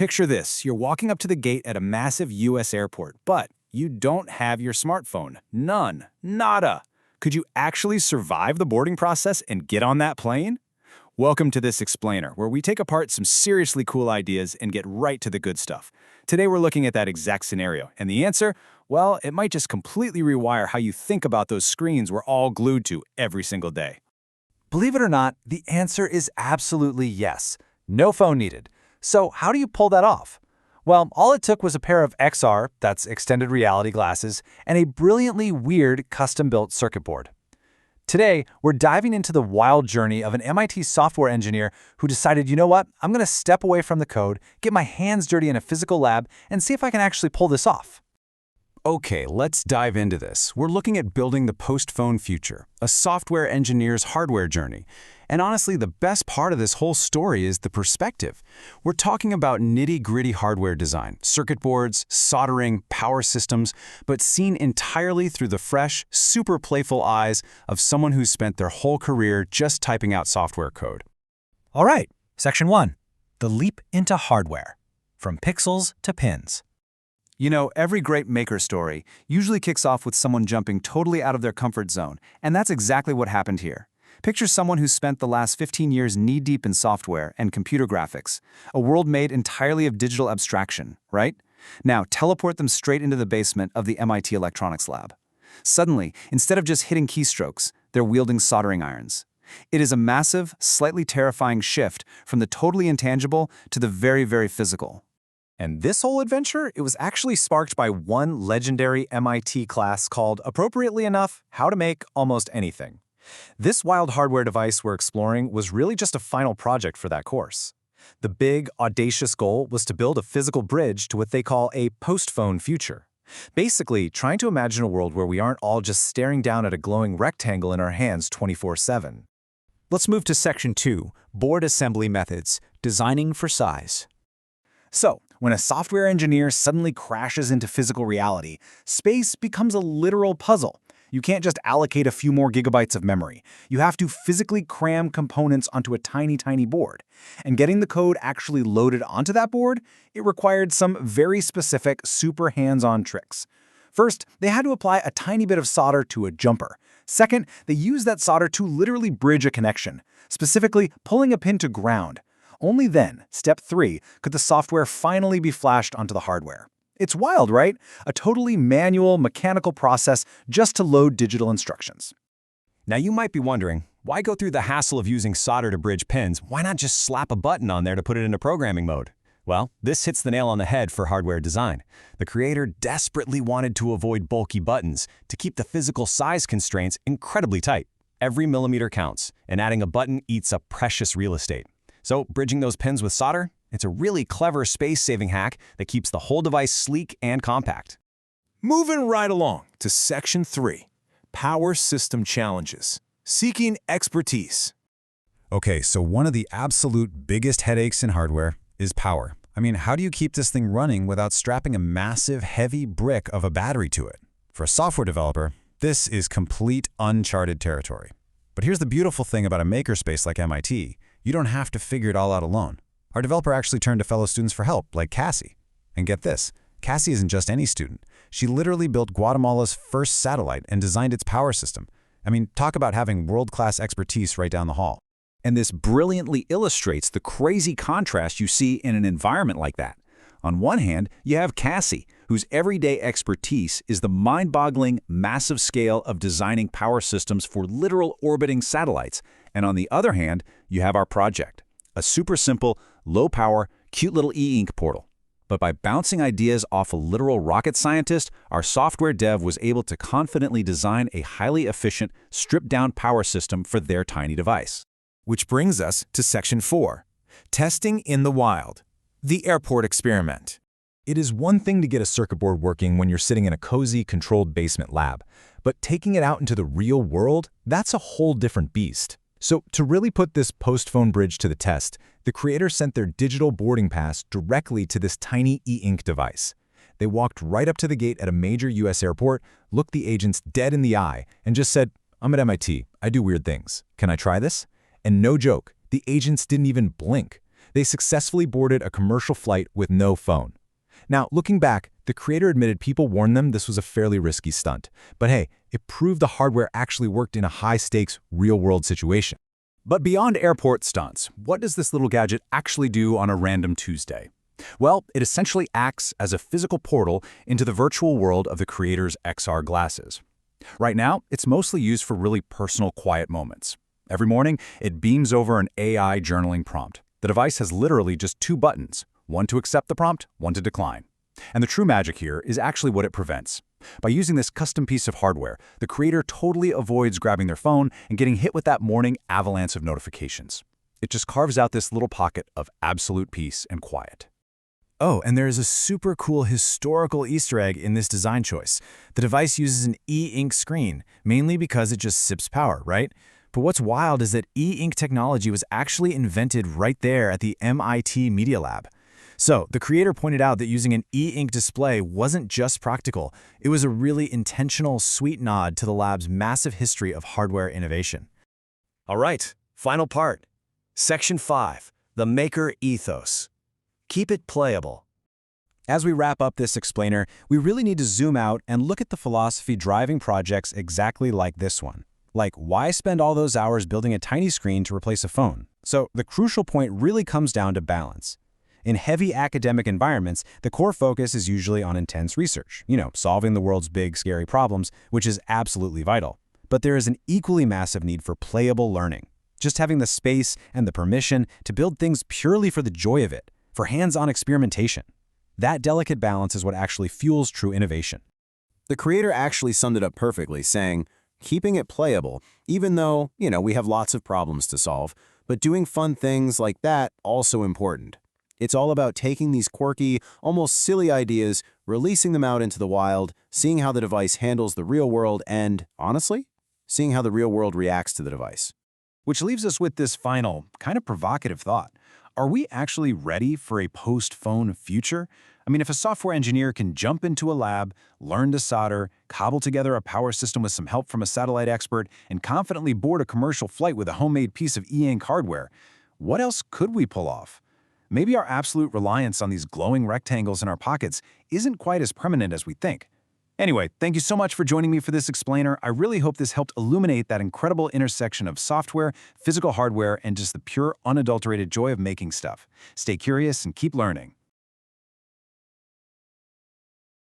Picture this, you're walking up to the gate at a massive US airport, but you don't have your smartphone. None. Nada. Could you actually survive the boarding process and get on that plane? Welcome to this explainer, where we take apart some seriously cool ideas and get right to the good stuff. Today we're looking at that exact scenario, and the answer? Well, it might just completely rewire how you think about those screens we're all glued to every single day. Believe it or not, the answer is absolutely yes. No phone needed. So how do you pull that off? Well, all it took was a pair of XR, that's extended reality glasses, and a brilliantly weird custom-built circuit board. Today, we're diving into the wild journey of an MIT software engineer who decided, you know what, I'm going to step away from the code, get my hands dirty in a physical lab, and see if I can actually pull this off. Okay, let's dive into this. We're looking at building the post-phone future, a software engineer's hardware journey. And honestly, the best part of this whole story is the perspective. We're talking about nitty-gritty hardware design, circuit boards, soldering, power systems, but seen entirely through the fresh, super playful eyes of someone who's spent their whole career just typing out software code. All right, Section 1. The leap into hardware. From pixels to pins. You know, every great maker story usually kicks off with someone jumping totally out of their comfort zone, and that's exactly what happened here. Picture someone who's spent the last 15 years knee-deep in software and computer graphics, a world made entirely of digital abstraction, right? Now, teleport them straight into the basement of the MIT electronics lab. Suddenly, instead of just hitting keystrokes, they're wielding soldering irons. It is a massive, slightly terrifying shift from the totally intangible to the very, very physical. And this whole adventure, it was actually sparked by one legendary MIT class called, appropriately enough, How to Make Almost Anything. This wild hardware device we're exploring was really just a final project for that course. The big, audacious goal was to build a physical bridge to what they call a post-phone future. Basically, trying to imagine a world where we aren't all just staring down at a glowing rectangle in our hands 24/7. Let's move to Section 2, Board Assembly Methods, Designing for Size. So, when a software engineer suddenly crashes into physical reality, space becomes a literal puzzle. You can't just allocate a few more gigabytes of memory. You have to physically cram components onto a tiny, tiny board. And getting the code actually loaded onto that board, it required some very specific, super hands-on tricks. First, they had to apply a tiny bit of solder to a jumper. Second, they used that solder to literally bridge a connection, specifically pulling a pin to ground. Only then, step 3, could the software finally be flashed onto the hardware. It's wild, right? A totally manual, mechanical process just to load digital instructions. Now you might be wondering, why go through the hassle of using solder to bridge pins? Why not just slap a button on there to put it into programming mode? Well, this hits the nail on the head for hardware design. The creator desperately wanted to avoid bulky buttons to keep the physical size constraints incredibly tight. Every millimeter counts, and adding a button eats up precious real estate. So, bridging those pins with solder, it's a really clever space-saving hack that keeps the whole device sleek and compact. Moving right along to Section 3, Power System Challenges, Seeking Expertise. Okay, so one of the absolute biggest headaches in hardware is power. I mean, how do you keep this thing running without strapping a massive, heavy brick of a battery to it? For a software developer, this is complete uncharted territory. But here's the beautiful thing about a makerspace like MIT. You don't have to figure it all out alone. Our developer actually turned to fellow students for help, like Cassie. And get this, Cassie isn't just any student. She literally built Guatemala's first satellite and designed its power system. I mean, talk about having world-class expertise right down the hall. And this brilliantly illustrates the crazy contrast you see in an environment like that. On one hand, you have Cassie, whose everyday expertise is the mind-boggling, massive scale of designing power systems for literal orbiting satellites. And on the other hand, you have our project, a super simple, low-power, cute little e-ink portal. But by bouncing ideas off a literal rocket scientist, our software dev was able to confidently design a highly efficient, stripped-down power system for their tiny device. Which brings us to Section 4, Testing in the Wild, the Airport Experiment. It is one thing to get a circuit board working when you're sitting in a cozy, controlled basement lab, but taking it out into the real world, that's a whole different beast. So to really put this post-phone bridge to the test, the creators sent their digital boarding pass directly to this tiny e-ink device. They walked right up to the gate at a major US airport, looked the agents dead in the eye, and just said, "I'm at MIT. I do weird things. Can I try this?" And no joke, the agents didn't even blink. They successfully boarded a commercial flight with no phone. Now, looking back, the creator admitted people warned them this was a fairly risky stunt. But hey, it proved the hardware actually worked in a high-stakes, real-world situation. But beyond airport stunts, what does this little gadget actually do on a random Tuesday? Well, it essentially acts as a physical portal into the virtual world of the creator's XR glasses. Right now, it's mostly used for really personal, quiet moments. Every morning, it beams over an AI journaling prompt. The device has literally just 2 buttons, one to accept the prompt, one to decline. And the true magic here is actually what it prevents. By using this custom piece of hardware, the creator totally avoids grabbing their phone and getting hit with that morning avalanche of notifications. It just carves out this little pocket of absolute peace and quiet. Oh, and there is a super cool historical Easter egg in this design choice. The device uses an e-ink screen, mainly because it just sips power, right? But what's wild is that e-ink technology was actually invented right there at the MIT Media Lab. So, the creator pointed out that using an e-ink display wasn't just practical, it was a really intentional, sweet nod to the lab's massive history of hardware innovation. All right, final part. Section 5, the maker ethos. Keep it playable. As we wrap up this explainer, we really need to zoom out and look at the philosophy driving projects exactly like this one. Like, why spend all those hours building a tiny screen to replace a phone? So, the crucial point really comes down to balance. In heavy academic environments, the core focus is usually on intense research, solving the world's big, scary problems, which is absolutely vital. But there is an equally massive need for playable learning. Just having the space and the permission to build things purely for the joy of it, for hands-on experimentation. That delicate balance is what actually fuels true innovation. The creator actually summed it up perfectly, saying, keeping it playable, even though, we have lots of problems to solve, but doing fun things like that also important. It's all about taking these quirky, almost silly ideas, releasing them out into the wild, seeing how the device handles the real world, and, honestly, seeing how the real world reacts to the device. Which leaves us with this final, kind of provocative thought. Are we actually ready for a post-phone future? I mean, if a software engineer can jump into a lab, learn to solder, cobble together a power system with some help from a satellite expert, and confidently board a commercial flight with a homemade piece of e-ink hardware, what else could we pull off? Maybe our absolute reliance on these glowing rectangles in our pockets isn't quite as permanent as we think. Anyway, thank you so much for joining me for this explainer. I really hope this helped illuminate that incredible intersection of software, physical hardware, and just the pure, unadulterated joy of making stuff. Stay curious and keep learning.